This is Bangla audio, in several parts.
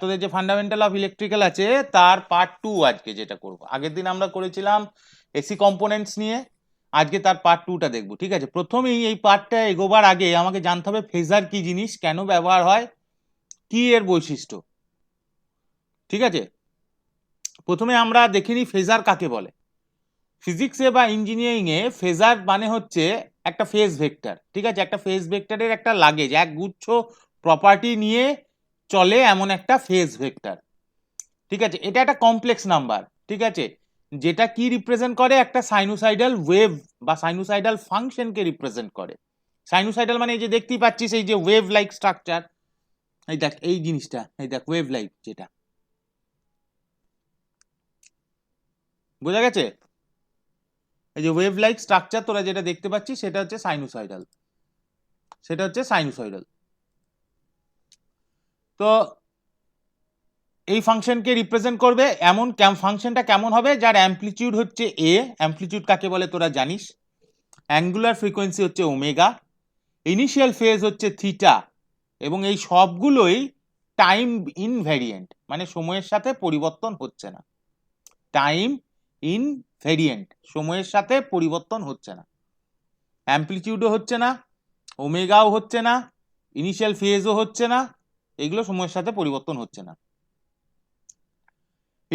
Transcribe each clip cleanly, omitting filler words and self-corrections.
তোদের যে ফান্ডামেন্টাল অফ ইলেকট্রিক্যাল আছে তার পার্ট 2 আজকে যেটা করব। আগের দিন আমরা করেছিলাম এসি কম্পোনেন্টস নিয়ে, আজকে তার পার্ট 2টা দেখবো। ঠিক আছে, প্রথমেই এই পার্টটা এগোবার আগে আমাকে জানতে হবে ফেজার কি জিনিস, কেন ব্যবহার হয়, কি এর বৈশিষ্ট্য। ঠিক আছে, প্রথমে আমরা দেখে নিই ফেজার কাকে বলে। ফিজিক্সে বা ইঞ্জিনিয়ারিং এ ফেজার মানে হচ্ছে একটা ফেজ ভেক্টর। ঠিক আছে, একটা ফেজ ভেক্টরের একটা লাগেজ, এক গুচ্ছ প্রপার্টি নিয়ে চলে এমন একটা ফেজ ভেক্টর। ঠিক আছে, এটা একটা কমপ্লেক্স নাম্বার। ঠিক আছে, যেটা কি রিপ্রেজেন্ট করে, একটা সাইনোসাইডাল ওয়েভ বা সাইনোসাইডাল ফাংশনকে রিপ্রেজেন্ট করে। সাইনোসাইডাল মানে এই যে দেখতেই পাচ্ছিস এই যে ওয়েভ লাইক স্ট্রাকচার, এই দেখ এই জিনিসটা, এই দেখ ওয়েভ লাইক, যেটা বোঝা গেছে, এই যে ওয়েভ লাইক স্ট্রাকচার তোরা যেটা দেখতে পাচ্ছিস সেটা হচ্ছে সাইনোসয়েডাল, সেটা হচ্ছে সাইনোসয়েডাল। তো এই ফাংশনকে রিপ্রেজেন্ট করবে এমন ফাংশনটা কেমন হবে, যার অ্যামপ্লিটিউড হচ্ছে এ। অ্যামপ্লিটিউড কাকে বলে তোরা জানিস, অ্যাঙ্গুলার ফ্রিকোয়েন্সি হচ্ছে ওমেগা, ইনিশিয়াল ফেজ হচ্ছে থিটা, এবং এই সবগুলোই টাইম ইনভ্যারিয়েন্ট, মানে সময়ের সাথে পরিবর্তন হচ্ছে না। টাইম ইনভ্যারিয়েন্ট, সময়ের সাথে পরিবর্তন হচ্ছে না, অ্যামপ্লিটিউডও হচ্ছে না, ওমেগাও হচ্ছে না, ইনিশিয়াল ফেজও হচ্ছে না, এগুলো সময়ের সাথে পরিবর্তন হচ্ছে না।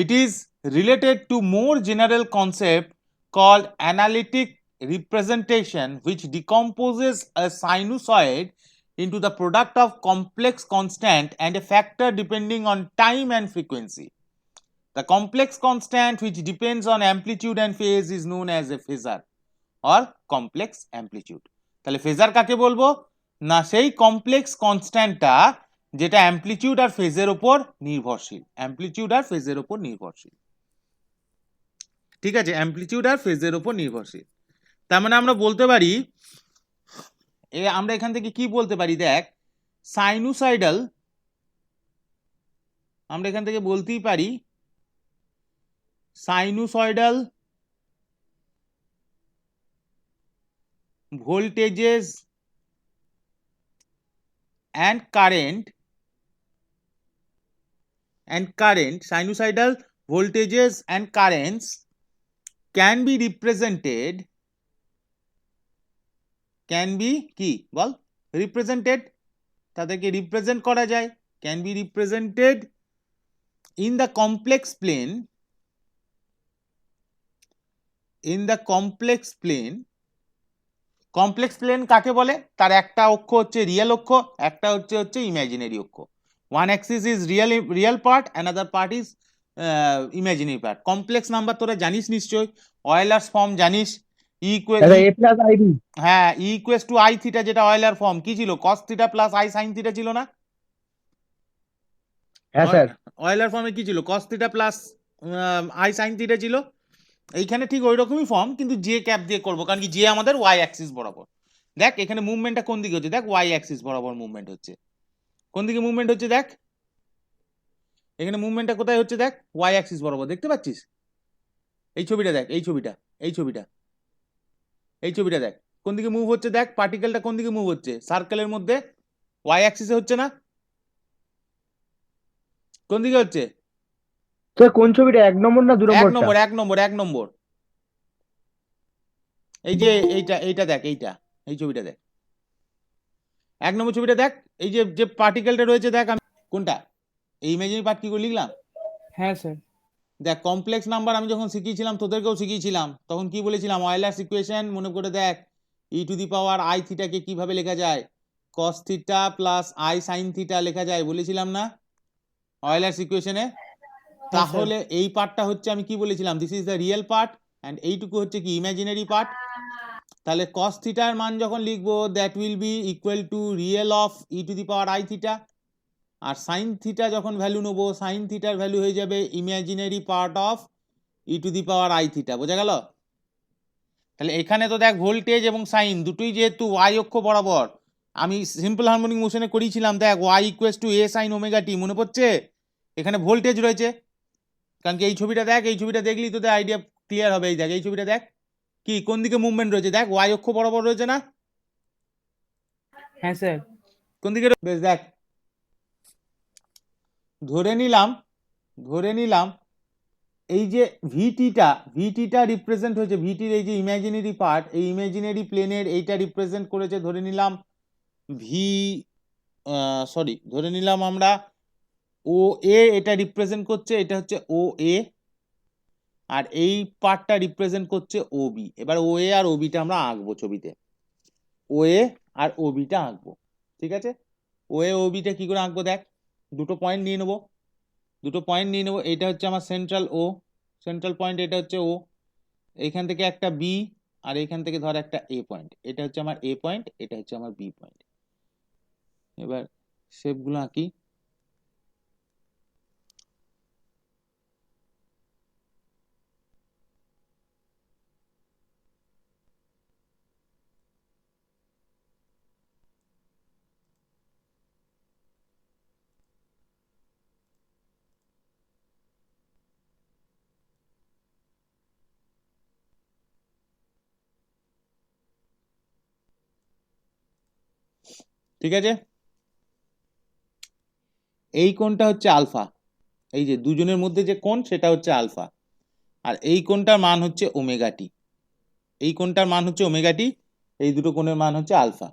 It is related to more general concept called analytic representation, which decomposes a sinusoid into the product of complex constant and a factor depending on time and frequency. The complex constant which depends on amplitude and phase is known as a phasor or complex amplitude. তাহলে ফেজার কাকে বলবো না, সেই কমপ্লেক্স কনস্ট্যান্টটা যেটা অ্যামপ্লিটিউড আর ফেজের উপর নির্ভরশীল, অ্যামপ্লিটিউড আর ফেজের উপর নির্ভরশীল। ঠিক আছে, অ্যামপ্লিটিউড আর ফেজের উপর নির্ভরশীল। তার মানে আমরা বলতে পারি, আমরা এখান থেকে কি বলতে পারি, দেখ সাইনুসয়েডাল, আমরা এখান থেকে বলতেই পারি সাইনুসয়েডাল voltages and current, sinusoidal voltages and currents can be represented, কি বল, represented, তাদেরকে রিপ্রেজেন্ট করা যায়, can be represented in the complex plane, complex plane কাকে বলে, তার একটা অক্ষ হচ্ছে রিয়েল অক্ষ, একটা হচ্ছে ইমাজিনারি অক্ষ। One Axis is real part, another part is imaginary part. Complex number তোরা জানিস নিশ্চয়ই, অয়েলার্স ফর্ম জানিস, হ্যাঁ, ই ইকুয়ালস টু আই থিটা, যেটা অয়েলার ফর্ম কি ছিল, cos theta plus i sine theta ছিল না? হ্যাঁ স্যার, অয়েলার ফর্মে কি ছিল, cos theta plus i sine theta ছিল। এইখানে ঠিক ওই রকমই ফর্ম, কিন্তু জে ক্যাপ দিয়ে করবো, কারণ কি জে আমাদের ওয়াই অ্যাক্সিস বরাবর। দেখ এখানে মুভমেন্টটা কোন দিকে হচ্ছে, দেখ ওয়াই অ্যাক্সিস বরাবর মুভমেন্ট হচ্ছে। কোন দিকে মুভমেন্ট হচ্ছে দেখ, এখানে মুভমেন্টটা কোথায় হচ্ছে দেখ, ওয়াই অ্যাক্সিস বরাবর, দেখতে পাচ্ছিস? এই ছবিটা দেখ, এই ছবিটা, এই ছবিটা, এই ছবিটা দেখ কোন দিকে মুভ হচ্ছে, দেখ পার্টিকেলটা কোন দিকে মুভ হচ্ছে, সার্কেলের মধ্যে ওয়াই অ্যাক্সিসে হচ্ছে না, কোন দিকে হচ্ছে? কোন ছবিটা, 1 নম্বর না 2 এক নম্বরটা? নম্বর, 1 নম্বর। এই যে এইটা দেখ, এই ছবিটা দেখ, 1 নম্বর ছবিটা দেখ, এই যে যে পার্টিকেলটা রয়েছে দেখ, আমি কোনটা, এই ইমাজিনারি পার্ট কি করে লিখলাম? হ্যাঁ স্যার। দেখ কমপ্লেক্স নাম্বার আমি যখন শিখিয়েছিলাম, তোদেরকেও শিখিয়েছিলাম, তখন কি বলেছিলাম, অয়েলার্স ইকুয়েশন মনে করে দেখ, ই টু দি পাওয়ার আই থিটাকে কিভাবে লেখা যায়, cos theta plus i sine theta লেখা যায়, বলেছিলাম না অয়েলার্স ইকুয়েশনে? তাহলে এই পার্টটা হচ্ছে, আমি কি বলেছিলাম, this is the real part and এইটুকু হচ্ছে কি ইমাজিনারি পার্ট। তাহলে কস থিটার মান যখন লিখবো, that will be equal to real of e to the power i theta, আর সাইন থিটা যখন ভ্যালু নেবো, সাইন থিটার ভ্যালু হয়ে যাবে imaginary part of e to the power i theta. বোঝা গেল? তাহলে এখানে তো দেখ ভোল্টেজ এবং সাইন দুটোই যেহেতু ওয়াই অক্ষ বরাবর, আমি সিম্পল হারমোনিক মোশনে করিয়েছিলাম, দেখ y equals to a sine omega t, মনে পড়ছে? এখানে ভোল্টেজ রয়েছে, কারণ কি এই ছবিটা দেখ, এই ছবিটা দেখলি তোদের আইডিয়া ক্লিয়ার হবে। এই দেখ এই ছবিটা দেখ, কি কোন দিকে মুভমেন্ট রয়েছে, দেখ ওয়াই অক্ষ বরাবর রয়েছে না? হ্যাঁ স্যার। কোন দিকে, বেশ দেখ ধরে নিলাম এই যে ভিটিটা রিপ্রেজেন্ট হয়েছে, ভিটির এই যে ইমাজিনারি পার্ট, এই ইমাজিনারি প্লেনের এইটা রিপ্রেজেন্ট করেছে, ধরে নিলাম ভি, ধরে নিলাম আমরা ও এ এটা রিপ্রেজেন্ট করছে, এটা হচ্ছে ও এ, আর এই পার্টটা রিপ্রেজেন্ট করছে ও বি। এবার ও এ আর ও বিটা আমরা আঁকবো ছবিতে, ও এ আর ও বিটা আঁকবো, ঠিক আছে? ও এ ও বিটা কি করে আঁকবো দেখ, দুটো পয়েন্ট নিয়ে নেবো, এইটা হচ্ছে আমার সেন্ট্রাল পয়েন্ট, এটা হচ্ছে ও, এইখান থেকে একটা বি, আর এইখান থেকে ধর একটা এ পয়েন্ট, এটা হচ্ছে আমার এ পয়েন্ট, এটা হচ্ছে আমার বি পয়েন্ট। এবার শেপগুলো আঁকি। ঠিক আছে, এই কোণটা হচ্ছে আলফা, এই যে দুজনের মধ্যে যে কোণ সেটা হচ্ছে আলফা, আর এই কোণটার মান হচ্ছে ওমেগা টি, এই কোণটার মান হচ্ছে ওমেগা টি, এই দুটো কোণের মান হচ্ছে আলফা।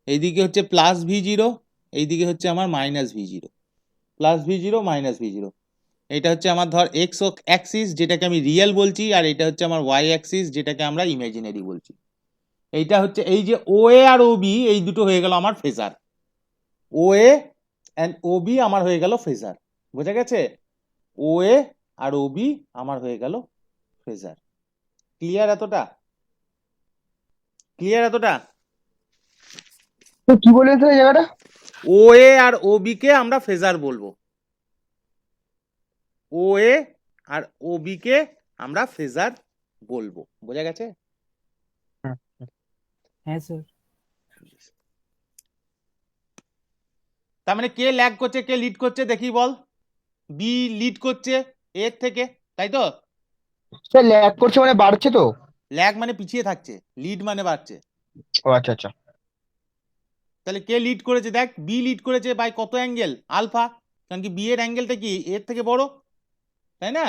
এইদিকে হচ্ছে প্লাস ভি জিরো, এইদিকে হচ্ছে আমার minus V zero, plus V zero minus V zero. এটা হচ্ছে আমার ধর এক্স অ্যাক্সিস, যেটাকে আমি রিয়েল বলছি, আর এটা হচ্ছে আমার ওয়াই অ্যাক্সিস, যেটাকে আমরা ইমাজিনারি বলছি। এইটা হচ্ছে এই যে ও এ আর ও বি, এই দুটো হয়ে গেল আমার phasor, O A and O B আমার হয়ে গেল ফেজার, বোঝা গেছে? ও এ আর ও বি আমার হয়ে গেল ফেজার। ক্লিয়ার এতটা? তো কি বলেছে এই জায়গাটা? ও এ আর ও বি কে আমরা ফেজার বলবো, ও এ আর ও বি কে আমরা ফেজার বলবো, বোঝা গেছে? হ্যাঁ স্যার। তার মানে কে ল্যাগ করছে, কে লিড করছে দেখি বল। বি লিড করছে এর থেকে, তাই তো? স্যার ল্যাগ করছে মানে বাড়ছে তো? ল্যাগ মানে পিছিয়ে থাকছে, লিড মানে বাড়ছে। ও আচ্ছা আচ্ছা। তাহলে কে লিড করেছে দেখ, বি লিড করেছে বাই কত অ্যাঙ্গেল? আলফা, কারণ কি বি এর অ্যাঙ্গেলটা কি এর থেকে বড়, তাই না?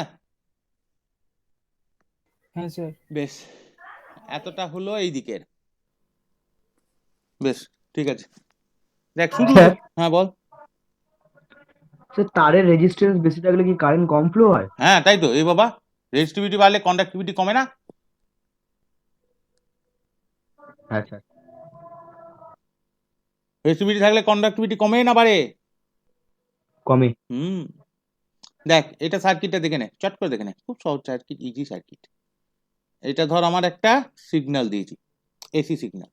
হ্যাঁ স্যার। বেশ, এতটা হলো এই দিকের। বেশ, ঠিক আছে, দেখ শুধু, স্যার, হ্যাঁ বল। স্যার তারের রেজিস্ট্যান্স বেশি থাকলে কি কারেন্ট কম ফ্লো হয়? হ্যাঁ তাই তো, এই বাবা, রেজিস্টিভিটি বাড়লে কন্ডাক্টিভিটি কমে না? হ্যাঁ স্যার। রেজিস্টিভিটি থাকলে কন্ডাক্টিভিটি কমে না বাড়ে? কমে। হুম, দেখ এটা সার্কিটটা দেখে নে, চট করে দেখে নে, খুব সহজ সার্কিট, ইজি সার্কিট। এটা ধর আমার একটা সিগন্যাল দিয়েছি, এসি সিগন্যাল,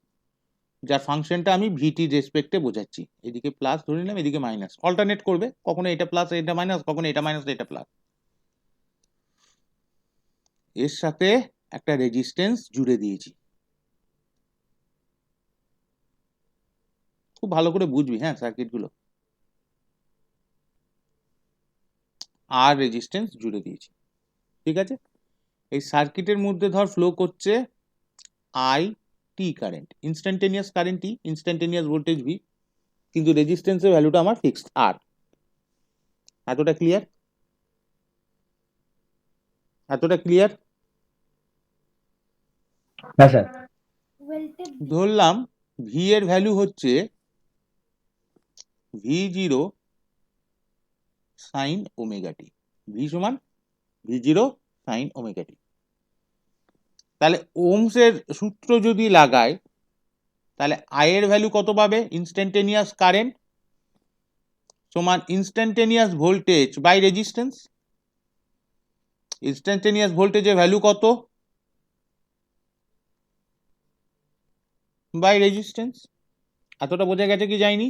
যার ফাংশনটা আমি ভিটি রেসপেক্টে বোঝাচ্ছি, এদিকে প্লাস ধরে নিলাম, এদিকে মাইনাস, অল্টারনেট করবে, কখনো এটা প্লাস এটা মাইনাস, কখনো এটা মাইনাস এটা প্লাস। এর সাথে একটা রেজিস্ট্যান্স জুড়ে দিয়েছি, খুব ভালো করে বুঝবি হ্যাঁ সার্কিট গুলো, আর রেজিস্ট্যান্স জুড়ে দিয়েছি, ঠিক আছে? এই সার্কিটের মধ্যে ধর ফ্লো করছে I T current, instantaneous current T, instantaneous voltage V, কিন্তু রেজিস্ট্যান্সের ভ্যালুটা আমার ফিক্সড আর। এতটা ক্লিয়ার? হ্যাঁ স্যার। ধরলাম ভি এর ভ্যালু হচ্ছে V zero sine omega t, V সমান V zero sine omega t. তাহলে ওমসের সূত্র যদি লাগাই, তাহলে আই এর ভ্যালু কত পাবে? ইনস্ট্যান্টেনিয়াস কারেন্ট সমান instantaneous voltage by resistance. Instantaneous ভোল্টেজের ভ্যালু কত? By resistance. এতটা বোঝা গেছে কি যায়নি?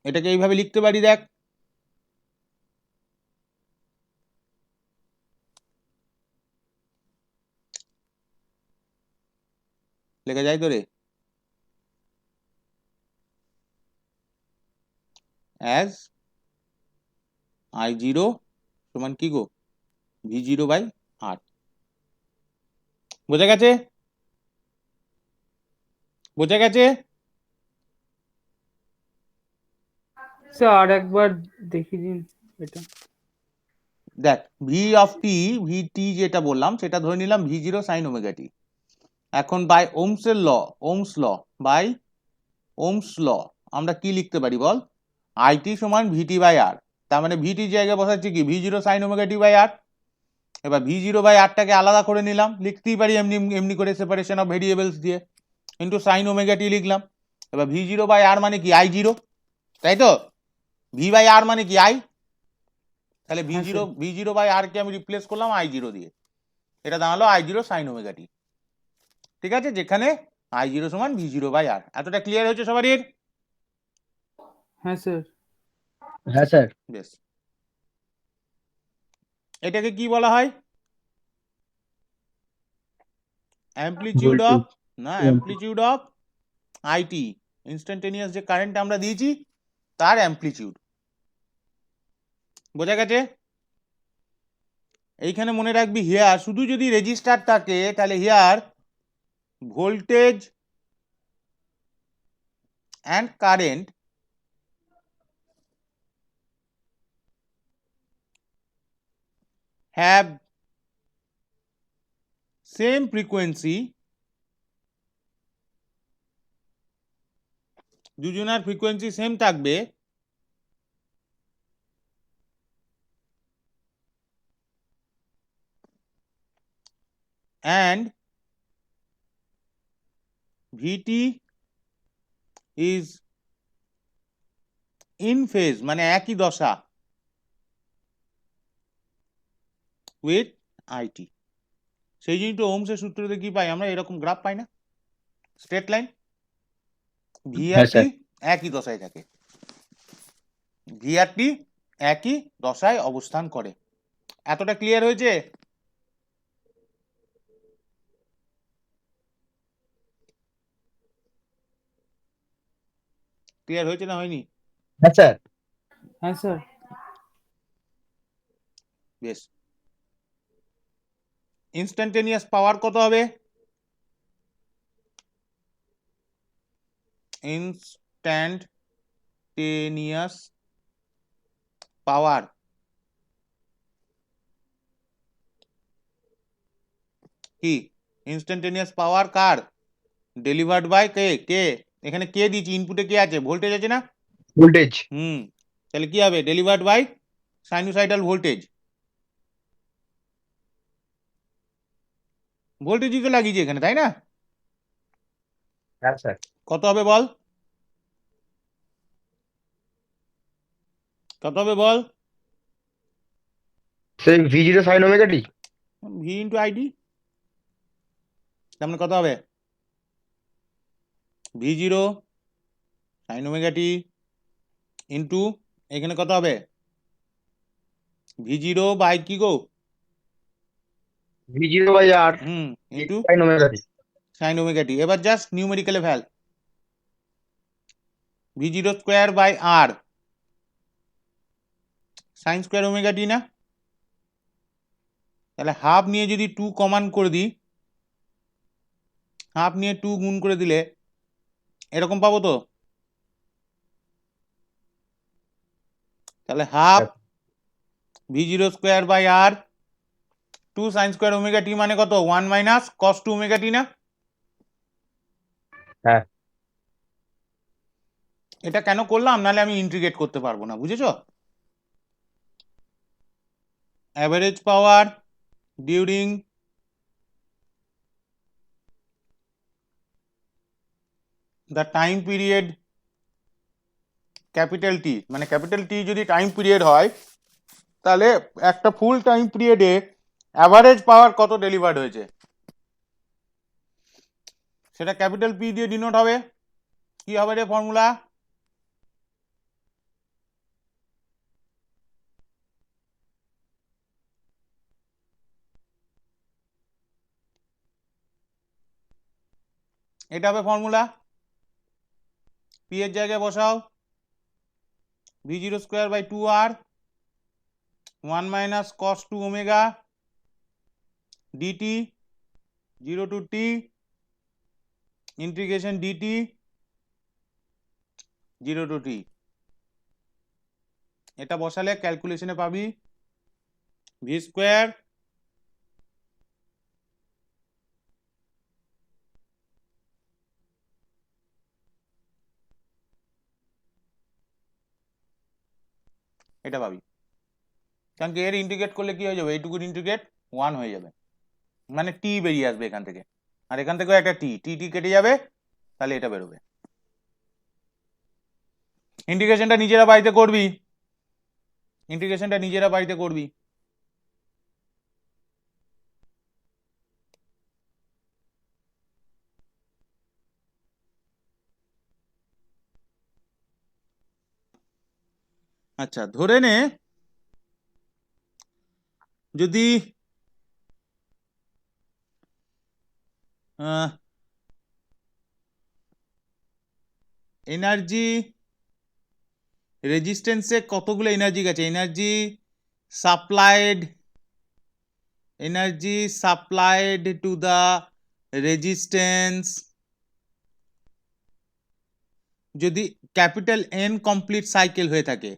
এটাকে এইভাবে লিখতে পারি, দেখ লেখা যায় তো রে, অ্যাজ আই জিরো সমান কি গো, ভি জিরো বাই আর। বোঝা গেছে? স্যার আর একবার দেখিয়ে দিন এটা। দেখ V of t, V t যেটা বললাম সেটা ধরে নিলাম V zero sine omega t. এখন বাই ওমসের law, Ohm's law, by Ohm's law আমরা কি লিখতে পারি বল? আইটি সমান ভিটি বাই আর। তার মানে ভিটি জায়গায় বসাচ্ছি কি V zero sine omega t by R. এবার ভি জিরো বাই আরটাকে আলাদা করে নিলাম, লিখতেই পারি এমনি এমনি করে সেপারেশন অফ ভেরিয়েবলস দিয়ে, ইন্টু সাইন ওমেগা টি লিখলাম। এবার ভি জিরো বাই আর মানে কি আই জিরো, তাই তো? ভি বাই আর মানে কি আই, তাহলে হ্যাঁ স্যার। ভি জিরো বাই আর কে আমি রিপ্লেস করলাম আই জিরো দিয়ে, এটা দাঁড়ালো আই জিরো সাইন ওমেগা টি। ঠিক আছে, যেখানে আই জিরো সমান ভি জিরো বাই আর। এতটা ক্লিয়ার হচ্ছে সবারই? হ্যাঁ স্যার। হ্যাঁ স্যার। বেশ, এটাকে কি বলা হয়? অ্যাম্পলিটিউড অফ, না অ্যাম্পলিটিউড অফ আইটি, ইনস্ট্যান্টেনিয়াস যে কারেন্ট আমরা দিয়েছি তার অ্যাম্পলিটিউড। বোঝা গেছে? এইখানে মনে রাখবি হিয়ার শুধু যদি রেজিস্টার থাকে তাহলে here voltage and current have same frequency, দুজনার ফ্রিকোয়েন্সি সেম থাকবে, and VT is in phase মানে একই দশা with IT। সেই জন্য তো ওমসের সূত্রতে কি পাই আমরা, এরকম গ্রাফ পাই না, স্ট্রেট লাইন, ভি আর হ্যাঁ টি স্যার। একই দশায় থাকে, ভি আর টি একই দশায় অবস্থান করে। এতটা ক্লিয়ার হয়েছে? ক্লিয়ার হয়েছে না হয়নি? হ্যাঁ স্যার। হ্যাঁ স্যার। বেশ, ইনস্ট্যান্টেনিয়াস পাওয়ার কত হবে? ইনস্ট্যান্টেনিয়াস পাওয়ার কি? ইনস্ট্যান্টেনিয়াস পাওয়ার কার? ডেলিভার্ড বাই কে, কে এখানে কে দিয়েছি, ইনপুটে কে আছে, ভোল্টেজ আছে না? ভোল্টেজ। তাহলে কি হবে, ডেলিভার্ড বাই সাইনোসয়েডাল ভোল্টেজ। ভোল্টেজই তো লাগিয়েছি এখানে, তাই না? হ্যাঁ স্যার। কত হবে বল, কত হবে বল? সেই V zero sine omega t. V into I D, তার মানে কত হবে, V zero sine omega t into এখানে কত হবে, ভি জিরো বাই কি গো, V zero by R into sine omega t. Sine omega t. এবার জাস্ট নিউমেরিক্যালে ফেল, V zero square by R sine square omega t না, তাহলে হাফ নিয়ে যদি 2 কমান করে দিই, হাফ নিয়ে 2 গুণ করে দিলে এরকম পাবো তো, তাহলে half V zero square by R 2 sine square omega t মানে কত, 1 মাইনাস কস 2 ওমেগা টি না? হ্যাঁ। এটা কেন করলাম, নাহলে আমি ইন্টিগ্রেট করতে পারবো না, বুঝেছো? Average power during the time period capital T, মানে ক্যাপিটাল টি যদি টাইম পিরিয়ড হয় তাহলে একটা ফুল টাইম পিরিয়ডে অ্যাভারেজ পাওয়ার কত ডেলিভার্ড হয়েছে সেটা ক্যাপিটাল পি দিয়ে ডিনোট হবে। কি হবে রে ফর্মুলা, এটা হবে ফর্মুলা, পি এর জায়গায় বসাও V zero square by 2 R 1 minus cos 2 omega d t 0 to t integration d t 0 to t. এটা বসালে ক্যালকুলেশনে পাবি ভি স্কোয়ার এটা পাবি, কারণ কি এর ইন্টিগ্রেট করলে কি হয়ে যাবে, এইটুকুর ইন্টিগ্রেট 1 হয়ে যাবে, মানে টি বেরিয়ে আসবে এখান থেকে, আর এখান থেকেও একটা টি টি টি কেটে যাবে, তাহলে এটা বেরোবে। ইন্টিগ্রেশনটা নিজেরা বাড়িতে করবি, ইন্টিগ্রেশনটা নিজেরা বাড়িতে করবি। আচ্ছা ধরে নে যদি এনার্জি রেজিস্ট্যান্সে কতগুলো এনার্জি গেছে, energy supplied to the resistance, যদি ক্যাপিটাল এন কমপ্লিট সাইকেল হয়ে থাকে,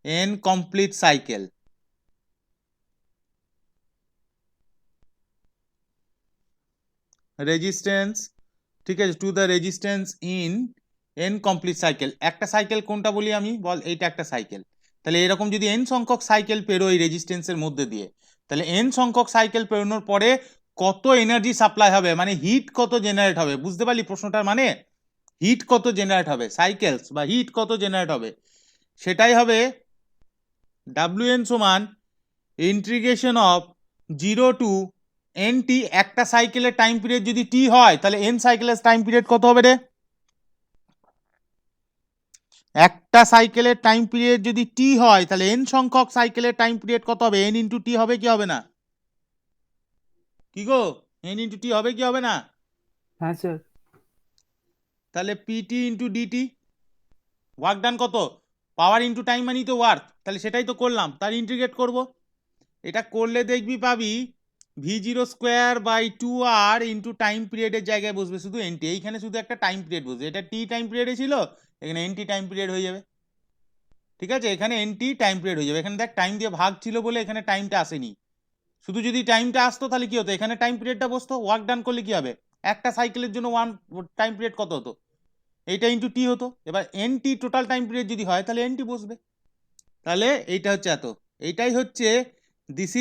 এন কমপ্লিট সাইকেল, রেজিস্ট্যান্স, ঠিক আছে, to the resistance in an complete cycle, একটা সাইকেল কোনটা বলি আমি বল, এইটা একটা সাইকেল, তাহলে এরকম যদি এন সংখ্যক সাইকেল পেরোয় রেজিস্ট্যান্সের মধ্যে দিয়ে, তাহলে এন সংখ্যক সাইকেল পেরোনোর পরে কত এনার্জি সাপ্লাই হবে, মানে হিট কত জেনারেট হবে, বুঝতে পারলি প্রশ্নটার মানে, হিট কত জেনারেট হবে, সাইকেলস বা হিট কত জেনারেট হবে, সেটাই হবে WN সমান ইন্টিগ্রেশন অফ 0 টু NT, একটা সাইকেলের টাইম পিরিয়ড যদি টি হয় তাহলে এন সাইকেলের টাইম পিরিয়ড কত হবে রে, একটা সাইকেলের টাইম পিরিয়ড যদি টি হয় তাহলে এন সংখ্যক সাইকেলের টাইম পিরিয়ড কত হবে, এন ইন্টু টি হবে কি হবে না, কি গো এন ইন্টু টি হবে কি হবে না, হ্যাঁ স্যার। তাহলে PT into DT, work done কত, পাওয়ার ইন্টু টাইম মানি তো ওয়ার্ক, তাহলে সেটাই তো করলাম, তার ইন্টিগ্রেট করব, এটা করলে দেখবি পাবি V0²/2R ইন্টু টাইম পিরিয়ডের জায়গায় বসবে শুধু এনটি, এইখানে শুধু একটা টাইম পিরিয়ড বসবে, এটা টি টাইম পিরিয়ডে ছিল, এখানে এনটি টাইম পিরিয়ড হয়ে যাবে, ঠিক আছে, এখানে এনটি টাইম পিরিয়ড হয়ে যাবে, এখানে দেখ টাইম দিয়ে ভাগ ছিল বলে এখানে টাইমটা আসেনি, শুধু যদি টাইমটা আসতো তাহলে কি হতো, এখানে টাইম পিরিয়ডটা বসতো, ওয়ার্ক ডান করলে কি হবে, একটা সাইকেলের জন্য ওয়ান টাইম পিরিয়ড কত হতো, এইটা ইন্টু টি হতো, এবার এনটি টোটাল টাইম পিরিয়ড যদি হয় তাহলে এনটি বসবে, তাহলে এইটা হচ্ছে এত, এইটাই হচ্ছে দিস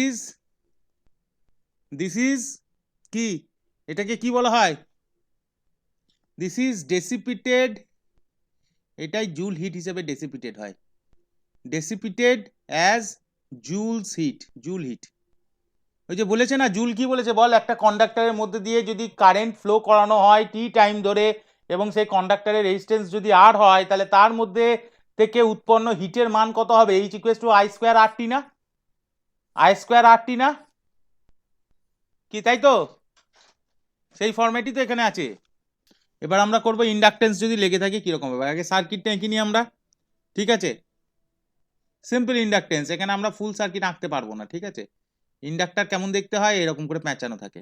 ইজ কি, এটাকে কি বলা হয়, দিস ইজ ডেসিপিটেড, এটাই জুল হিট হিসেবে ডেসিপিটেড হয়, dissipated as Joule's heat, Joule heat, ওই যে বলেছে না, জুল কি বলেছে বল, একটা কন্ডাক্টরের মধ্যে দিয়ে যদি কারেন্ট ফ্লো করানো হয় টি টাইম ধরে এবং সেই কন্ডাক্টরের রেজিস্ট্যান্স যদি আর হয় তাহলে তার মধ্যে থেকে উৎপন্ন হিটের মান কত হবে, H ইকুয়ালস টু I²RT না, I²RT না কি, তাই তো, সেই ফরম্যাটই তো এখানে আছে। এবার আমরা করব ইন্ডাকটেন্স যদি লেগে থাকে কিরকম হবে, আগে সার্কিটটা এঁকে নিই আমরা, ঠিক আছে, সিম্পল ইন্ডাকটেন্স, এখানে আমরা ফুল সার্কিট আঁকতে পারবো না, ঠিক আছে, ইন্ডাক্টর কেমন দেখতে হয় এরকম করে প্যাঁচানো থাকে,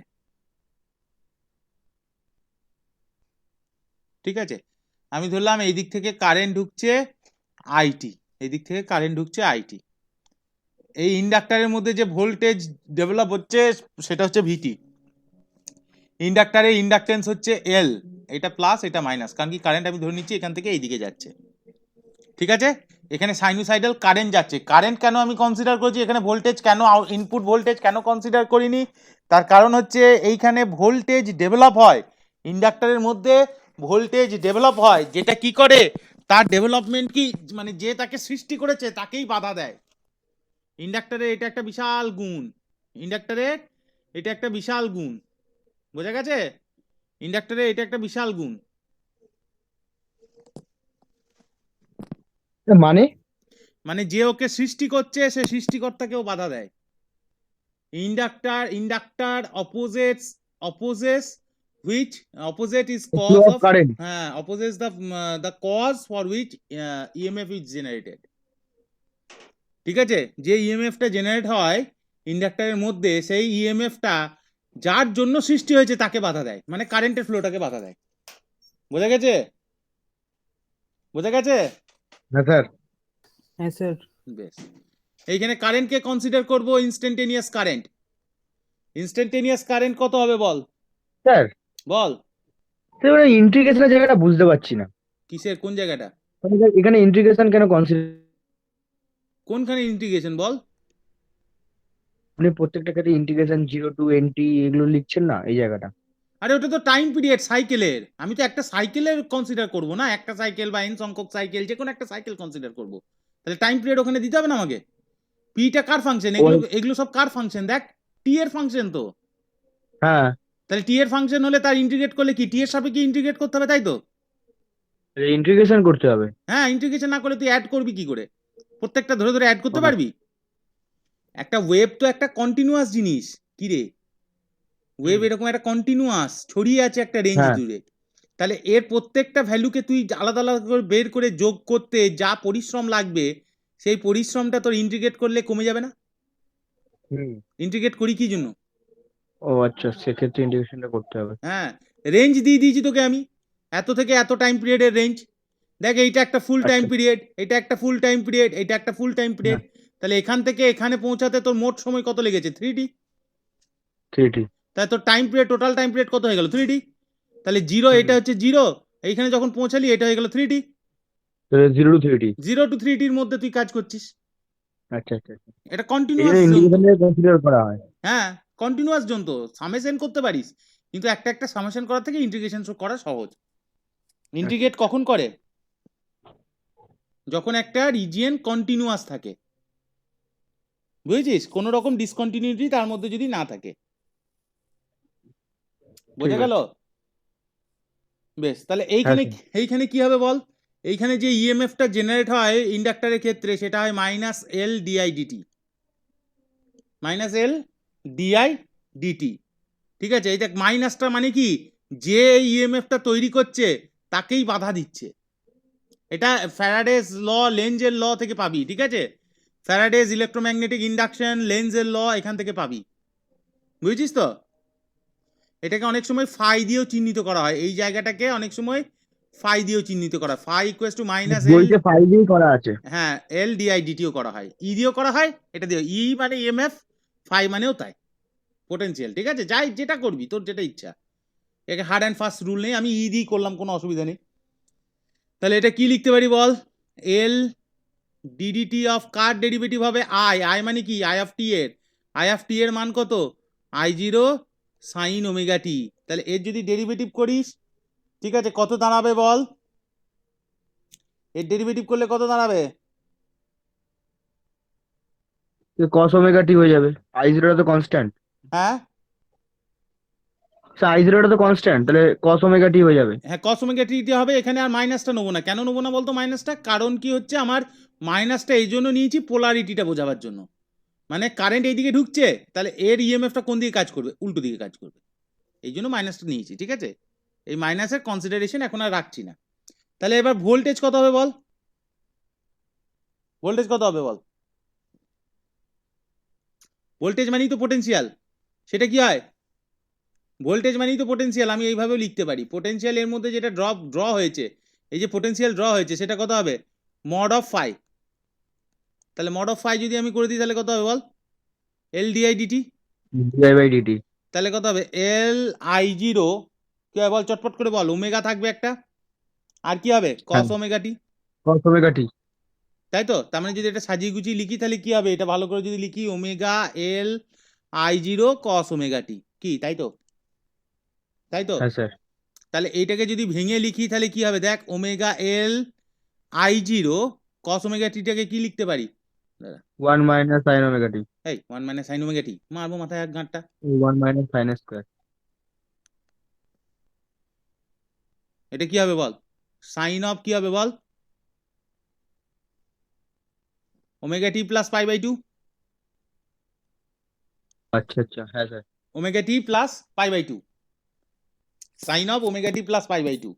ঠিক আছে, আমি ধরলাম এই দিক থেকে কারেন্ট ঢুকছে আইটি, এই দিক থেকে কারেন্ট ঢুকছে আইটি, এই ইন্ডাক্টরের মধ্যে যে ভোল্টেজ ডেভেলপ হচ্ছে সেটা হচ্ছে ভিটি, ইন্ডাক্টরের ইন্ডাকটেন্স হচ্ছে এল, এটা প্লাস এটা মাইনাস, কারণ কি কারেন্ট আমি ধরে নিচ্ছি এখান থেকে এই দিকে যাচ্ছে, ঠিক আছে, এখানে সাইনুসাইডাল কারেন্ট যাচ্ছে, কারেন্ট কেন আমি কনসিডার করেছি, এখানে ভোল্টেজ কেন, ইনপুট ভোল্টেজ কেন কনসিডার করিনি, তার কারণ হচ্ছে এইখানে ভোল্টেজ ডেভেলপ হয়, ইন্ডাক্টরের মধ্যে ভোল্টেজ ডেভেলপ হয়, যেটা কি করে তার ডেভেলপমেন্ট কি, মানে যে তাকে সৃষ্টি করেছে তাকেই বাধা দেয়, ইন্ডাক্টরের এটা একটা বিশাল গুণ, ইন্ডাক্টরের এটা একটা বিশাল গুণ, বোঝা গেছে, ইন্ডাক্টরের এটা একটা বিশাল গুণ, মানে মানে যে ওকে সৃষ্টি করছে সে সৃষ্টিকর্তাকেও বাধা দেয়, inductor opposes which opposite is flow cause of of, current. হ্যাঁ opposes the cause for which EMF is generated, ঠিক আছে, যে ইএমএফটা জেনারেট হয় ইন্ডাক্টরের মধ্যে সেই ইএমএফটা যার জন্য সৃষ্টি হয়েছে তাকে বাধা দেয়, মানে কারেন্টের ফ্লোটাকে বাধা দেয়, বোঝা গেছে, বোঝা গেছে, হ্যাঁ স্যার। হ্যাঁ স্যার। বেশ, এইখানে কারেন্টকে কনসিডার করব ইনস্ট্যান্টেনিয়াস কারেন্ট। ইনস্ট্যান্টেনিয়াস কারেন্ট কত হবে বল, স্যার বল। স্যার ইন্টিগ্রেশনের জায়গাটা বুঝতে পারছি না। কিসের কোন জায়গাটা, মানে স্যার এখানে ইন্টিগ্রেশন কেন কনসিডার, কোনখানে ইন্টিগ্রেশন বল? আপনি প্রত্যেকটা ক্ষেত্রে ইন্টিগ্রেশন 0 to NT এগুলো লিখছেন না এই জায়গাটা? আরে ওটা তো টাইম পিরিয়ড সাইকেলের, আমি তো একটা সাইকেলের কনসিডার করব না, একটা সাইকেল বা এন সংখ্যক সাইকেল, যে কোনো একটা সাইকেল কনসিডার করব, তাহলে টাইম পিরিয়ড ওখানে দিতে হবে না আমাকে? পিটা কার ফাংশন, এগুলো এগুলো সব কার ফাংশন, দেখ টি এর ফাংশন তো। হ্যাঁ, তাহলে টি এর ফাংশন হলে তার ইন্টিগ্রেট করলে কি টি এর সাপেক্ষে ইন্টিগ্রেট করতে হবে, তাই তো? ইন্টিগ্রেশন করতে হবে। হ্যাঁ, ইন্টিগ্রেশন না করলে তুই অ্যাড করবি কি করে? প্রত্যেকটা ধরে ধরে অ্যাড করতে পারবি? একটা ওয়েভ তো একটা কন্টিনিউয়াস জিনিস, কি রে, ওয়েভ এরকম একটা কন্টিনিউয়াস ছড়িয়ে আছে একটা রেঞ্জ হ্যাঁ। জুড়ে, তাহলে এর প্রত্যেকটা ভ্যালুকে তুই আলাদা আলাদা করে বের করে যোগ করতে যা পরিশ্রম লাগবে, সেই পরিশ্রমটা তোর ইন্টিগ্রেট করলে কমে যাবে না? হুম। ইন্টিগ্রেট করি কি জন্য? ও আচ্ছা, সেক্ষেত্রে ইন্টিগ্রেশনটা করতে হবে। হ্যাঁ, রেঞ্জ দিয়ে দিয়েছি তোকে আমি, এত থেকে এত টাইম পিরিয়ডের রেঞ্জ। দেখ এইটা একটা ফুল টাইম আচ্ছা। পিরিয়ড, এটা একটা ফুল টাইম পিরিয়ড, এটা একটা ফুল টাইম পিরিয়ড, তাহলে এখান থেকে এখানে পৌঁছাতে তোর মোট সময় কত লেগেছে? 3D। 3T। তাহলে তোর time period, total time period কত হয়ে গেল? 3D। তাহলে জিরো, এটা হচ্ছে জিরো, এইখানে যখন পৌঁছালি এটা হয়ে গেল 3D। 0 to 3T। 0 to 3Dর মধ্যে তুই কাজ করছিস, আচ্ছা আচ্ছা আচ্ছা। এটা এই কন্টিনিউয়াস জন্য জোন তো। ইন্টিগ্রেশনটা কনসিডার করা হয়। হ্যাঁ, কন্টিনিউয়াস জোন তো, সামেশন করতে পারিস, কিন্তু একটা একটা সামেশন করার থেকে ইন্টিগ্রেশন করা সহজ। ইন্টিগ্রেট কখন করে? যখন একটা রিজিয়ন কন্টিনিউয়াস থাকে, বুঝেছিস, কোনো রকম ডিসকন্টিনিউটি তার মধ্যে যদি না থাকে। বোঝা ঠিক গেল? আছে। বেশ, তাহলে হ্যাঁ এইখানে স্যার। এইখানে কি হবে বল? এইখানে যে ইএমএফটা জেনারেট হয় ইন্ডাক্টরের ক্ষেত্রে সেটা হয় minus L DI DT, minus L DI DT. ঠিক আছে, এই দেখ মাইনাসটা মানে কি, যে ইএমএফটা তৈরি করছে তাকেই বাধা দিচ্ছে। এটা ফ্যারাডেস ল, লেঞ্জের ল থেকে পাবি, ঠিক আছে? ফ্যারাডেস ইলেকট্রোম্যাগনেটিক ইন্ডাকশন, লেঞ্জের ল এখান থেকে পাবি, বুঝেছিস তো? এটাকে অনেক সময় ফাই দিয়েও চিহ্নিত করা হয়, এই জায়গাটাকে অনেক সময় ফাই দিয়েও চিহ্নিত করা হয়, phi equals to minus L. বইতে 5 করা আছে। হ্যাঁ, এল ডিআই ডিটিও করা হয়, ই দিয়েও করা হয়, এটা দিয়ে ই মানে ইএমএফ, ফাই মানেও তাই, পোটেনশিয়াল। ঠিক আছে, যাই যেটা করবি তোর যেটা ইচ্ছা, একে হার্ড অ্যান্ড ফাস্ট রুল নেই, আমি ই দিয়ে করলাম, কোনো অসুবিধা নেই। তাহলে এটা কি লিখতে পারি বল? এল ডিডিটি অফ কার ডেরিভেটিভ হবে আই, আই মানে কি, আই অফ টি এর, আই অফ টি এর মান কত? I0 sign omega t. তাহলে এর যদি ডেরিভেটিভ করিস, ঠিক আছে, কত দাঁড়াবে বল? এর ডেরিভেটিভ করলে কত দাঁড়াবে? cos ওমেগা টি হয়ে যাবে। I0 টা তো কনস্ট্যান্ট। হ্যাঁ I0 টা তো কনস্ট্যান্ট, তাহলে cos ওমেগা টি হয়ে যাবে। হ্যাঁ, কস ওমেগা টি হবে। এখানে আর মাইনাসটা নেবো না, কেন নেবো না বলতো মাইনাসটা? কারণ কি হচ্ছে, আমার মাইনাসটা এই জন্য নিয়েছি পোলারিটিটা বোঝাবার জন্য, মানে কারেন্ট এইদিকে ঢুকছে, তাহলে এর ইএমএফটা কোন দিকে কাজ করবে? উল্টো দিকে কাজ করবে, এই জন্য মাইনাসটা নিয়েছি। ঠিক আছে, এই মাইনাসের কনসিডারেশন এখন আর রাখছি না। তাহলে এবার ভোল্টেজ কত হবে বল? ভোল্টেজ কত হবে বল? ভোল্টেজ মানেই তো পটেনশিয়াল, সেটা কি হয়? ভোল্টেজ মানেই তো পটেনশিয়াল, আমি এইভাবেও লিখতে পারি, পটেনশিয়াল এর মধ্যে যেটা ড্র হয়েছে, এই যে পটেনশিয়াল ড্র হয়েছে সেটা কত হবে? Mod of phi. তাহলে মড অফ ফাই যদি আমি করে দিই তাহলে কত হবে বল? এল ডিআই ডিটি। di/dt। তাহলে কত হবে? এল I0 কি হবে বল, চটপট করে বল। ওমেগা থাকবে একটা, আর কি হবে? কস ওমেগা টি, cos ওমেগা টি। তাই তো? তার মানে যদি এটা সাজিয়ে গুছিয়ে লিখি তাহলে কি হবে? এটা ভালো করে যদি লিখি, ওমেগা এল I0 কস ওমেগা টি, কি তাই তো? তাই তো? হ্যাঁ স্যার। তাহলে এইটাকে যদি ভেঙে লিখি তাহলে কি হবে দেখ, ওমেগা এল I0 কস ওমেগা টিটাকে কি লিখতে পারি? 1 মাইনাস sin ওমেগা টি। এই 1 মাইনাস সাইন ওমেগা টি, মারবো মাথায় এক গাঁটটা। 1 মাইনাস sin স্কয়ার। এটা কি হবে বল? সাইন অফ কি হবে বল? ওমেগা টি প্লাস π/2, আচ্ছা আচ্ছা, হ্যাঁ sir. Omega t plus π/2, sine of omega t plus π/2।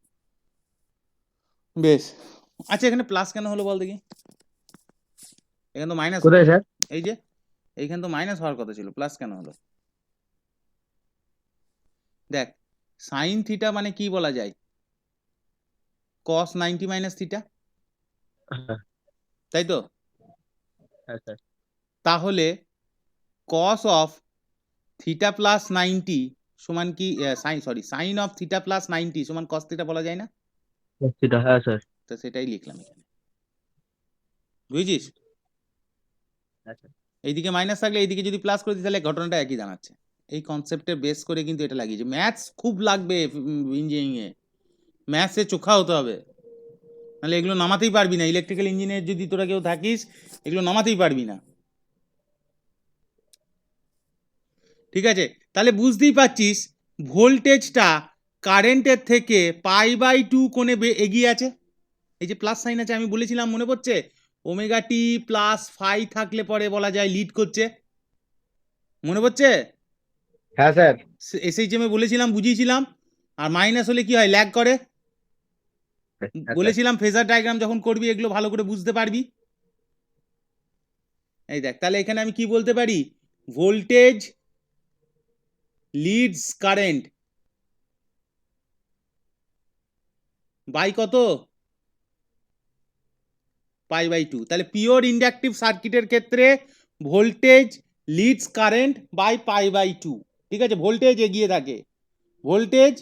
বেশ, আচ্ছা এখানে প্লাস কেন হলো বল দেখি? এখানে তো মাইনাস, কোথায় স্যার? এই যে এইখানে তো মাইনাস হওয়ার কথা ছিল, প্লাস কেন হলো? দেখ, সাইন থিটা মানে কি বলা যায়? cos 90 মাইনাস থিটা, হ্যাঁ। তাই তো? হ্যাঁ স্যার। তাহলে cos অফ থিটা প্লাস 90 সমান কি সাইন অফ থিটা প্লাস 90 সমান cos থিটা বলা যায় না? সেটা হ্যাঁ স্যার। তো সেটাই লিখলাম এখানে, বুঝেছিস? হ্যাঁ স্যার। এইদিকে মাইনাস থাকলে এইদিকে যদি প্লাস করে দিই তাহলে ঘটনাটা একই দাঁড়াচ্ছে। এই কনসেপ্টের বেস করে কিন্তু এটা লাগিয়েছে। ম্যাথস খুব লাগবে ইঞ্জিনিয়ারিং এ, ম্যাথসে চোখা হতে হবে, নাহলে এগুলো নামাতেই পারবি না। ইলেকট্রিক্যাল ইঞ্জিনিয়ার যদি তোরা কেউ থাকিস এগুলো নামাতেই পারবি না, ঠিক আছে? তাহলে বুঝতেই পারছিস ভোল্টেজটা কারেন্টের থেকে π/2 কোণে এগিয়ে আছে। এই যে প্লাস সাইন আছে আমি বলেছিলাম, মনে পড়ছে? ওমেগা টি প্লাস ফাই থাকলে পরে বলা যায় লিড করছে, মনে পড়ছে? হ্যাঁ স্যার। এসএইচএম এ বলেছিলাম, বুঝিয়েছিলাম। আর মাইনাস হলে কি হয়? ল্যাগ করে। হ্যাঁ স্যার। বলেছিলাম ফেজার ডায়াগ্রাম যখন করবি এগুলো ভালো করে বুঝতে পারবি। এই দেখ, তাহলে এখানে আমি কি বলতে পারি? ভোল্টেজ লিডস কারেন্ট বাই কত? π/2। তাহলে পিওর ইন্ডাকটিভ সার্কিটের ক্ষেত্রে ভোল্টেজ লিডস কারেন্ট বাই π/2, ঠিক আছে? ভোল্টেজ এগিয়ে থাকে, ভোল্টেজ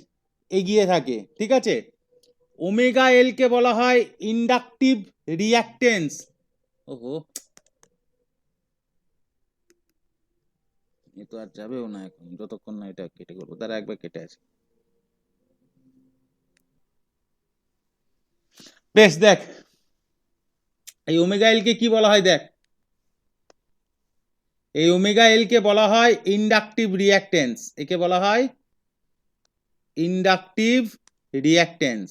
এগিয়ে থাকে, ঠিক আছে? ওমেগা এল কে বলা হয় ইন্ডাকটিভ রিঅ্যাকটেন্স। ওহো, এ তো আর যাবেও না এখন, যতক্ষণ না এটা কেটে করবো। তারা একবার কেটে আছে। বেশ, দেখ এই ওমেগা এল কে কি বলা হয়? দেখ, এই ওমেগা এল কে বলা হয় ইন্ডাকটিভ রিঅ্যাকটেন্স। একে বলা হয় ইন্ডাকটিভ রিঅ্যাকটেন্স।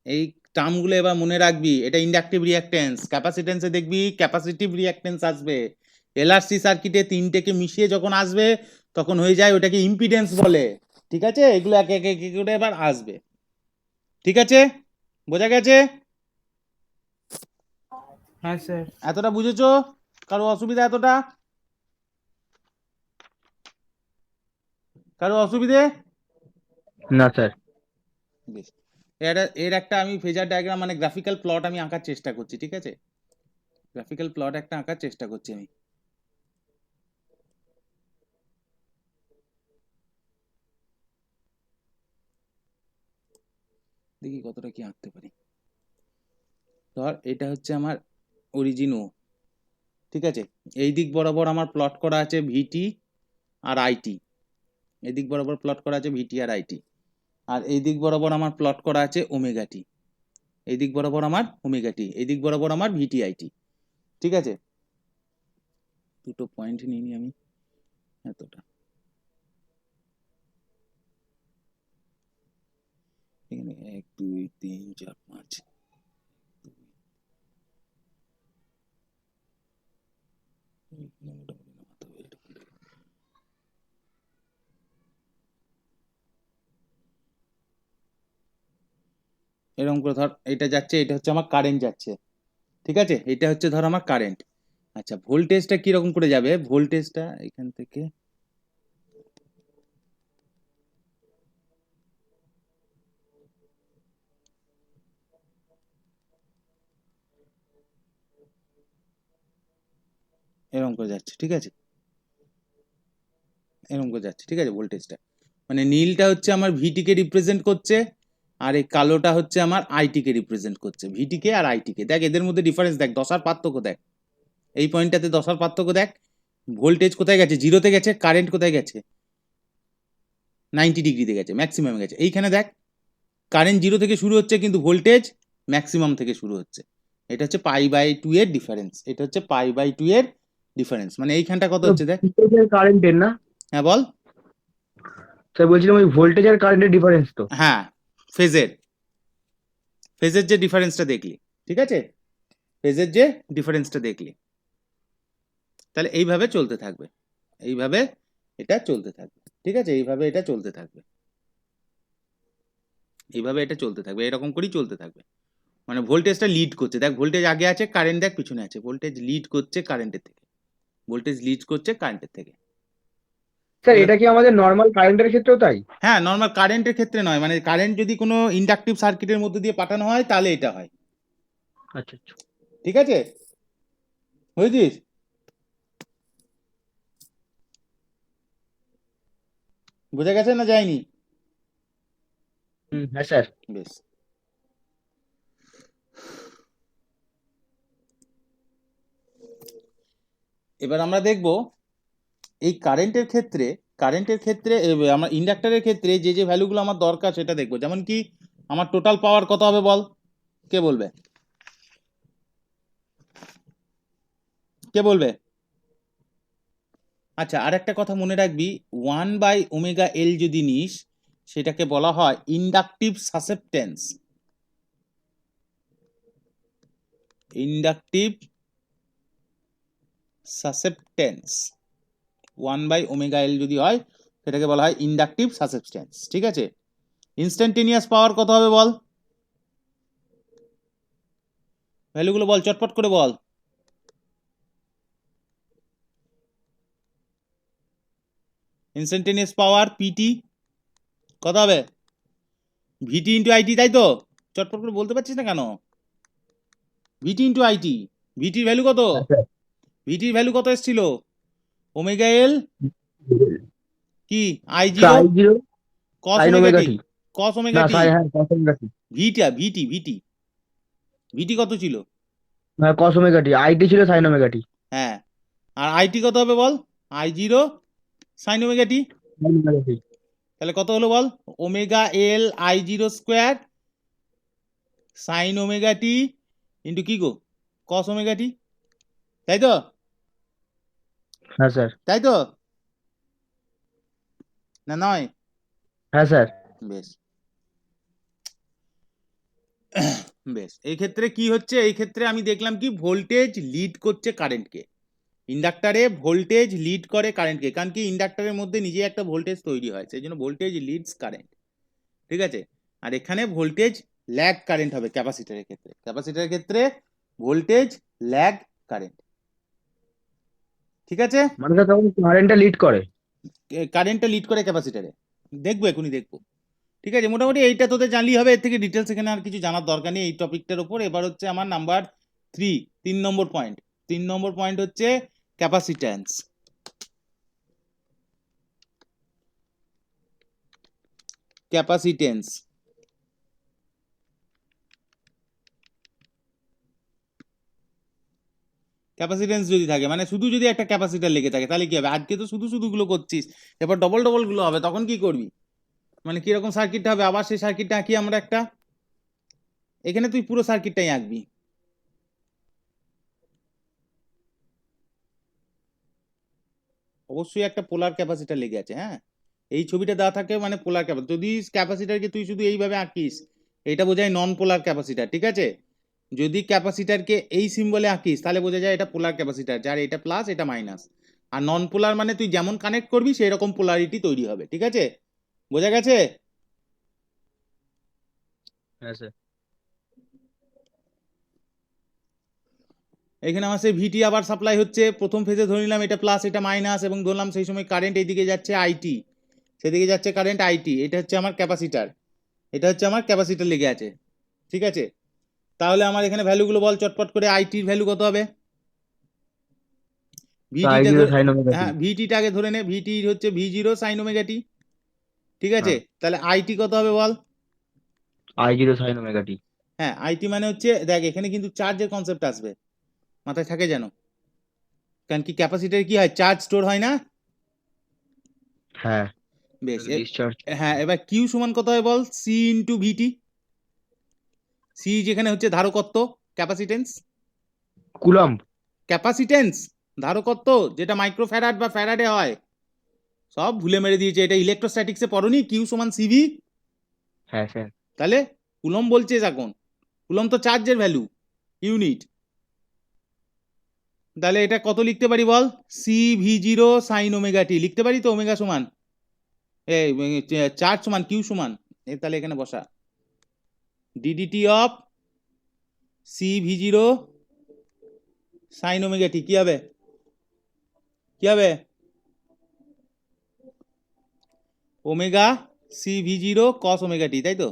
এই টার্মগুলো এবার মনে রাখবি। এটা ইন্ডাকটিভ রিঅ্যাকটেন্স। ক্যাপাসিটেন্সে দেখবি ক্যাপাসিটিভ রিঅ্যাকটেন্স আসবে। এলআরসি সার্কিটে তিনটেকে মিশিয়ে যখন আসবে তখন হয়ে যায় ওটাকে ইম্পিডেন্স বলে, ঠিক আছে? এগুলো এক এক এক করে এবার আসবে, ঠিক আছে? বোঝা গেছে? হ্যাঁ স্যার। এতটা বুঝেছো? কারো অসুবিধা? এতটা কারো অসুবিধে? না স্যার। বেশ, এর একটা আমি ফেজার ডায়াগ্রাম মানে গ্রাফিক্যাল প্লট আমি আঁকার চেষ্টা করছি, ঠিক আছে? গ্রাফিক্যাল প্লট একটা আঁকার চেষ্টা করছি আমি। দেখি কতটা কি আঁকতে পারি। ধর এটা হচ্ছে আমার অরিজিন ও, ঠিক আছে? এই দিক বরাবর আমার প্লট করা আছে ভিটি আর আইটি, এই দিক বরাবর প্লট করা আছে ভিটি আর আইটি, আর এই দিক বরাবর আমার প্লট করা আছে ওমেগা টি, এই দিক বরাবর আমার ওমেগা টি, এই দিক বরাবর আমার ভিটি আইটি, ঠিক আছে? দুটো পয়েন্ট নিয়ে নি আমি, এতটা এখানে 1 2 3 4 5 এরকম করে ধর এটা যাচ্ছে, এটা হচ্ছে আমার কারেন্ট যাচ্ছে, ঠিক আছে? এটা হচ্ছে ধর আমার কারেন্ট। আচ্ছা, ভোল্টেজটা কিরকম করে যাবে? ভোল্টেজটা এখান থেকে এরকম করে যাচ্ছে, ঠিক আছে? এরকম করে যাচ্ছে, ঠিক আছে? ভোল্টেজটা মানে নীলটা হচ্ছে আমার ভিটি কে রিপ্রেজেন্ট করছে, আর এই কালোটা হচ্ছে আমার আইটি কে রিপ্রেজেন্ট করছে, ভিটি কে আর আইটি কে। দেখ এদের মধ্যে ডিফারেন্স দেখ, দশার পার্থক্য দেখ, এই পয়েন্টটাতে দশার পার্থক্য দেখ। ভোল্টেজ কোথায় গেছে? জিরোতে গেছে। কারেন্ট কোথায় গেছে? 90 ডিগ্রিতে গেছে, ম্যাক্সিমামে গেছে। এইখানে দেখ কারেন্ট জিরো থেকে শুরু হচ্ছে কিন্তু ভোল্টেজ ম্যাক্সিমাম থেকে শুরু হচ্ছে। এটা হচ্ছে π/2 এর ডিফারেন্স, এটা হচ্ছে π/2 এর ডিফারেন্স। মানে এইখানটা কত হচ্ছে দেখ। ভোল্টেজ আর কারেন্টের না হ্যাঁ বল। স্যার, বলছিলাম ওই ভোল্টেজ আর কারেন্টের ডিফারেন্স তো। হ্যাঁ, ফেজের যে ডিফারেন্সটা দেখলি, ঠিক আছে? ফেজের যে ডিফারেন্সটা দেখলি, তাহলে এইভাবে চলতে থাকবে, এইভাবে এটা চলতে থাকবে, ঠিক আছে? এইভাবে এটা চলতে থাকবে, এইভাবে এটা চলতে থাকবে, এরকম করেই চলতে থাকবে। মানে ভোল্টেজটা লিড করছে, দেখ ভোল্টেজ আগে আছে, কারেন্ট দেখ পিছনে আছে। ভোল্টেজ লিড করছে কারেন্টের থেকে, ভোল্টেজ লিড করছে কারেন্টের থেকে। স্যার, এটা কি আমাদের নর্মাল কারেন্টের ক্ষেত্রেও তাই? হ্যাঁ, নর্মাল কারেন্টের ক্ষেত্রে নয়, মানে কারেন্ট যদি কোনো ইন্ডাকটিভ সার্কিটের মধ্যে দিয়ে পাঠানো হয় তাহলে এটা হয়। আচ্ছা আচ্ছা। ঠিক আছে, বুঝেছিস? বোঝা গেছে না যায়নি? হ্যাঁ স্যার। বেশ, এবার আমরা দেখব এই কারেন্টের ক্ষেত্রে আমার ইন্ডাক্টরের ক্ষেত্রে যে যে ভ্যালুগুলো আমার দরকার সেটা দেখবো। যেমন কি আমার টোটাল পাওয়ার কত হবে বল, কে বলবে? কে বলবে? আচ্ছা, আর একটা কথা মনে রাখবি, 1/ωL যদি নিস সেটাকে বলা হয় inductive susceptance. Inductive susceptance 1/ωL যদি হয় সেটাকে বলা হয় ইন্ডাকটিভ সাসেপ্টেন্স। ঠিক আছে, ইনস্ট্যান্টেনিয়াস পাওয়ার কত হবে বল, ভ্যালুগুলো বল, চটপট করে বল। ইনস্ট্যান্টেনিয়াস পাওয়ার পিটি কত হবে? ভিটি ইন্টু আইটি, তাই তো? চটপট করে বলতে পারছিস না কেন? ভিটি ইন্টু আইটি, ভিটির ভ্যালু কত? হ্যাঁ স্যার। ভিটির ভ্যালু কত এসেছিল? ওমেগা এল কি I psi zero zero cos sine omega omega t, t. Cos omega না টি। সাই, হ্যাঁ কস ওমেগা টি। ভিটা ভিটি ভিটি ভিটি কত ছিল? হ্যাঁ কস ওমেগা টি, আইটি ছিল সাইন ওমেগা টি। হ্যাঁ, আর আইটি কত হবে বল? I zero sine omega t. Sine omega t. তাহলে কত হলো বল? Omega L I zero square sine omega t into কি গো, কস ওমেগা টি, তাই তো? হ্যাঁ স্যার। তাই তো না নয়? হ্যাঁ স্যার। বেশ বেশ, এই ক্ষেত্রে কি হচ্ছে, এই ক্ষেত্রে আমি দেখলাম কি ভোল্টেজ লিড করছে কারেন্টকে। ইন্ডাক্টরে ভোল্টেজ লিড করে কারেন্টকে, কারণ কি ইন্ডাক্টরের মধ্যে নিজে একটা ভোল্টেজ তৈরি হয়, সেই জন্য ভোল্টেজ লিডস কারেন্ট। ঠিক আছে, আর এখানে ভোল্টেজ ল্যাগ কারেন্ট হবে ক্যাপাসিটরের ক্ষেত্রে। ক্যাপাসিটরের ক্ষেত্রে ভোল্টেজ ল্যাগ কারেন্ট। ঠিক আছে, মানে স্যার তখন কারেন্টটা লিড করে। কারেন্টটা লিড করে ক্যাপাসিটরে, দেখবো এখনই দেখবো। ঠিক আছে, মোটামুটি এইটা তোদের জানলেই হবে, এর থেকে ডিটেলস এখানে আর কিছু জানার দরকার নেই এই টপিকটার উপর। এবার হচ্ছে আমার নাম্বার 3 নম্বর পয়েন্ট। 3 নম্বর পয়েন্ট হচ্ছে ক্যাপাসিট্যান্স। ক্যাপাসিটেন্স ক্যাপাসিটেন্স যদি থাকে মানে শুধু যদি একটা ক্যাপাসিটার লেগে থাকে তাহলে কি হবে? আজকে তো শুধু শুধু গুলো করছিস, এবার ডবল ডবল গুলো হবে, তখন কি করবি? মানে কিরকম সার্কিটটা হবে, আবার সেই সার্কিটটা আঁকি আমরা একটা। এখানে তুই পুরো সার্কিটটাই আঁকবি। অবশ্যই একটা পোলার ক্যাপাসিটার লেগে আছে, হ্যাঁ, এই ছবিটা দেওয়া থাকে মানে পোলার ক্যাপাসিটার। যদি ক্যাপাসিটারকে তুই শুধু এইভাবে আঁকিস এটা বোঝায় নন পোলার ক্যাপাসিটার। ঠিক আছে, যদি ক্যাপাসিটারকে এই সিম্বলে আঁকিস তাহলে বোঝা যায় এটা পোলার ক্যাপাসিটার, যার এটা প্লাস এটা মাইনাস। আর নন পোলার মানে তুই যেমন কানেক্ট করবি সেই রকম পোলারিটি তৈরি হবে। ঠিক আছে, বোঝা গেছে? হ্যাঁ স্যার। এখানে আমার সেই ভিটি আবার সাপ্লাই হচ্ছে, প্রথম ফেজে ধরে নিলাম এটা প্লাস এটা মাইনাস, এবং ধরলাম সেই সময় কারেন্ট এইদিকে যাচ্ছে আইটি, সেদিকে যাচ্ছে কারেন্ট আইটি। এটা হচ্ছে আমার ক্যাপাসিটার, এটা হচ্ছে আমার ক্যাপাসিটার লেগে আছে। ঠিক আছে, তাহলে আমার এখানে ভ্যালুগুলো বল চটপট করে। আইটির ভ্যালু কত হবে? I ভিটিটা zero sine omega t. হ্যাঁ ভিটিটা আগে ধরে নে, ভিটি হচ্ছে ভি জিরো সাইন ওমেগা টি। ঠিক আছে, হ্যাঁ তাহলে আইটি কত হবে বল? I zero sine omega t. হ্যাঁ, আইটি মানে হচ্ছে দেখ এখানে কিন্তু চার্জের কনসেপ্ট আসবে, মাথায় থাকে যেন। কারণ কি ক্যাপাসিটার কি হয়, চার্জ স্টোর হয় না? হ্যাঁ বেশ ডিসচার্জ। হ্যাঁ, এবার কিউ সমান কত হয় বল? সি ইন্টু ভিটি। সি যেখানে হচ্ছে ধারকত্ব, ক্যাপাসিটেন্স কুলম্ব। ক্যাপাসিটেন্স ধারকত্ব, যেটা মাইক্রোফ্যারাড বা ফ্যারাডে হয়। সব ভুলে মেরে দিয়েছে, এটা ইলেকট্রোস্ট্যাটিক্সে পড়োনি? কিউ সমান সিভি। হ্যাঁ স্যার। তাহলে কুলম্ব বলছে এখন, কুলম্ব তো চার্জের ভ্যালু, ইউনিট। তাহলে এটা কত লিখতে পারি বল? C V zero sine omega t লিখতে পারি তো, ওমেগা সমান চার্জ সমান কিউ সমান, তাহলে এখানে বসা d d t of C V zero sine omega t কি হবে? কি হবে? Omega C V zero cos omega t, তাই তো?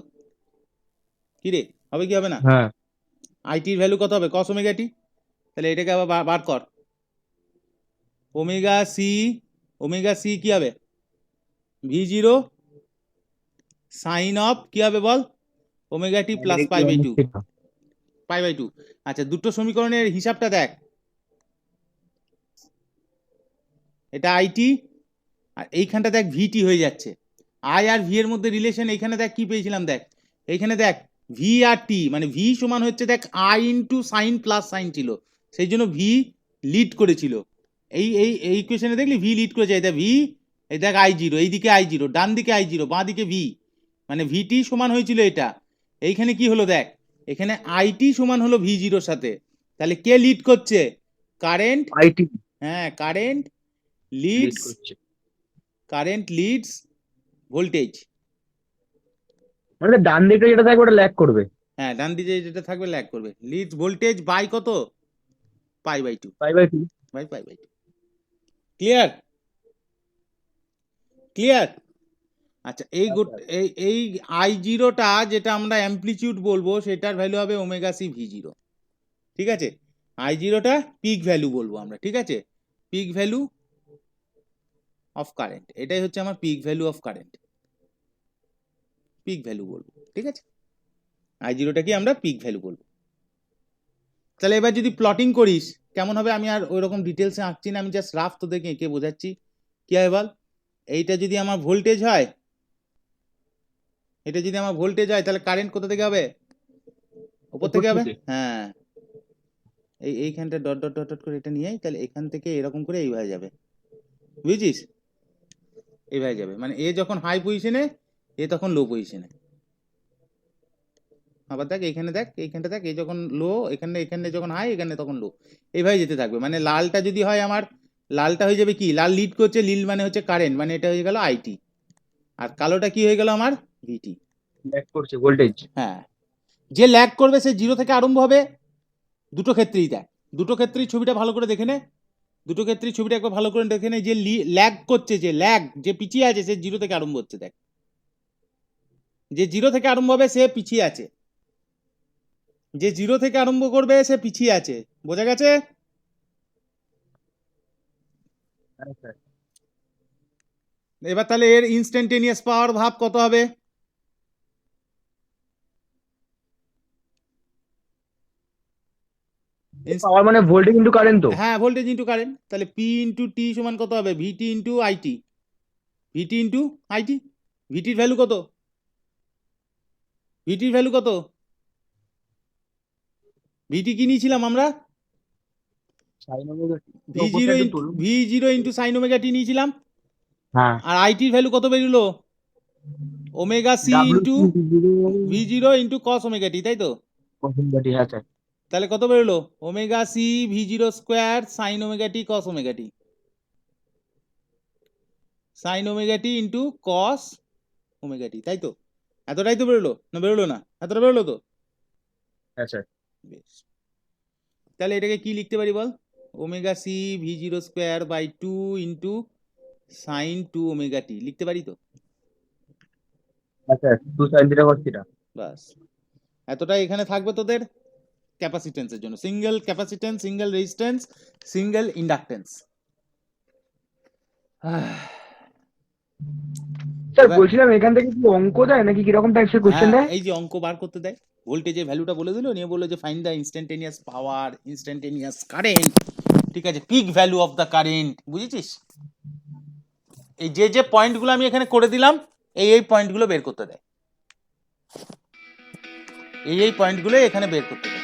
কি রে, হবে কি হবে না? হ্যাঁ আইটির ভ্যালু কত হবে কস ওমেগা টি, তাহলে এটাকে আবার বার কর। ওমেগা সি কি হবে ভি জিরো সাইন অফ কি হবে বল omega t plus pi by two, pi by two. আচ্ছা দুটো সমীকরণের হিসাবটা দেখ, এটা আইটি আর এইখানটা দেখ ভিটি হয়ে যাচ্ছে। আই আর ভি এর মধ্যে রিলেশন এইখানে দেখ কি পেয়েছিলাম, দেখ এইখানে দেখ ভি আর টি মানে ভি সমান হচ্ছে দেখ I into sign plus sign ছিল, সেই জন্য ভি লিড করেছিল। এই এই এই ইকুয়েশনে দেখলি ভি লিড করেছে, এটা ভি, এই দেখ আই জিরো, এইদিকে আই জিরো, ডান দিকে আই জিরো, বাঁ দিকে ভি, মানে ভিটি সমান হয়েছিল এটা। এইখানে কি হলো দেখ, এখানে আইটি সমান হলো ভি জিরোর সাথে, তাহলে কে লিড করছে, কারেন্ট। আইটি হ্যাঁ কারেন্ট লিড লিডস, করছে, কারেন্ট লিডস ভোল্টেজ। মানে ডান দিকে যেটা থাকবে ওটা ল্যাগ করবে, হ্যাঁ ডান দিকে যেটা থাকবে ল্যাগ করবে, লিডস ভোল্টেজ বাই কত pi by two, pi by two. By pi by two. Clear clear. আচ্ছা এই এই আই জিরোটা যেটা আমরা অ্যামপ্লিটিউড বলবো সেটার ভ্যালু হবে ওমেগা সি ভি জিরো, ঠিক আছে। আই জিরোটা পিক ভ্যালু বলবো আমরা, ঠিক আছে, পিক ভ্যালু অফ কারেন্ট, এটাই হচ্ছে আমার pick value of current, pick value বলবো, ঠিক আছে। আই জিরোটা কি আমরা পিক ভ্যালু বলবো। তাহলে এবার যদি প্লটিং করিস কেমন হবে, আমি আর ওই রকম ডিটেলসে আঁকছি না, আমি জাস্ট রাফ তোদেরকে এঁকে বোঝাচ্ছি কি হয় বল। এইটা যদি আমার ভোল্টেজ হয়, এটা যদি আমার ভোল্টেজ হয় তাহলে কারেন্ট কোথা থেকে হবে, উপর থেকে হবে। হ্যাঁ এইখানটা ডট ডট ডট ডট করে এটা নিয়ে তাহলে এখান থেকে এরকম করে এইভাবে যাবে, বুঝছিস, এইভাবে যাবে, মানে এ যখন হাই পজিশনে এ তখন লো পজিশনে। আবার দেখ এইখানে দেখ, এইখানটা দেখ, এই যখন লো এখানে, এখানে যখন হাই এখানে তখন লো, এইভাবে যেতে থাকবে। মানে লালটা যদি হয় আমার, লালটা হয়ে যাবে কি, লাল লিড করছে, লিড মানে হচ্ছে কারেন্ট, মানে এটা হয়ে গেল আইটি, আর কালোটা কি হয়ে গেল আমার ভিটি, ল্যাগ করছে ভোল্টেজ। হ্যাঁ যে ল্যাগ করবে সে জিরো থেকে আরম্ভ হবে, দুটো ক্ষেত্রেই দেখ, দুটো ক্ষেত্রেই ছবিটা ভালো করে দেখে নে, দুটো ক্ষেত্রেই ছবিটা একবার ভালো করে দেখে নে, যে ল্যাগ করছে, যে ল্যাগ যে পিছিয়ে আছে সে জিরো থেকে আরম্ভ হচ্ছে, দেখ যে জিরো থেকে আরম্ভ হবে সে পিছিয়ে আছে, যে জিরো থেকে আরম্ভ করবে সে পিছিয়ে আছে, বোঝা গেছে। এবার তাহলে এর ইনস্ট্যান্টেনিয়াস পাওয়ার ভাব কত হবে, পাওয়ার মানে ভোল্টেজ ইনটু কারেন্ট তো। হ্যাঁ ভোল্টেজ ইন্টু কারেন্ট, তাহলে পি ইন্টু টি সমান কত হবে, V t into I t, V t into I t. ভিটির ভ্যালু কত, ভিটির ভ্যালু কত, ভিটি কি নিয়েছিলাম আমরা, V zero into sine omega t নিয়েছিলাম, হ্যাঁ আর আইটির ভ্যালু কত বেরোলো, omega C into V zero into cos omega t, তাই তো। হ্যাঁ স্যার। তাহলে কত বেরোলো, omega C V zero square sine omega t cos omega t, sine omega t into cos omega t, তাই তো। এতটাই তো বেরোলো, না বেরোলো না, এতটা বেরোলো তো। হ্যাঁ স্যার। বেশ, তাহলে এটাকে কি লিখতে পারি বল, omega C V zero square by two into sine two omega t লিখতে পারি তো। হ্যাঁ sir, 2 sin theta cos theta. বাস এতটাই এখানে থাকবে তোদের ক্যাপাসিটেন্সের জন্য, single capacitance, single resistance, single inductance. Sir বলছিলাম এখান থেকে কি অঙ্ক দেয় নাকি কি রকম টাইপসের কোশ্চেন দেয়? এই যে অঙ্ক বার করতে দেয়, ভোল্টেজের ভ্যালুটা বলে দিল, নিয়ে বললো যে find the instantaneous power, instantaneous current, ঠিক আছে, pick value of the current, বুঝেছিস। এই যে যে পয়েন্টগুলো আমি এখানে করে দিলাম এই পয়েন্টগুলো বের করতে দেয়, এই পয়েন্টগুলো এখানে বের করতে দেয়।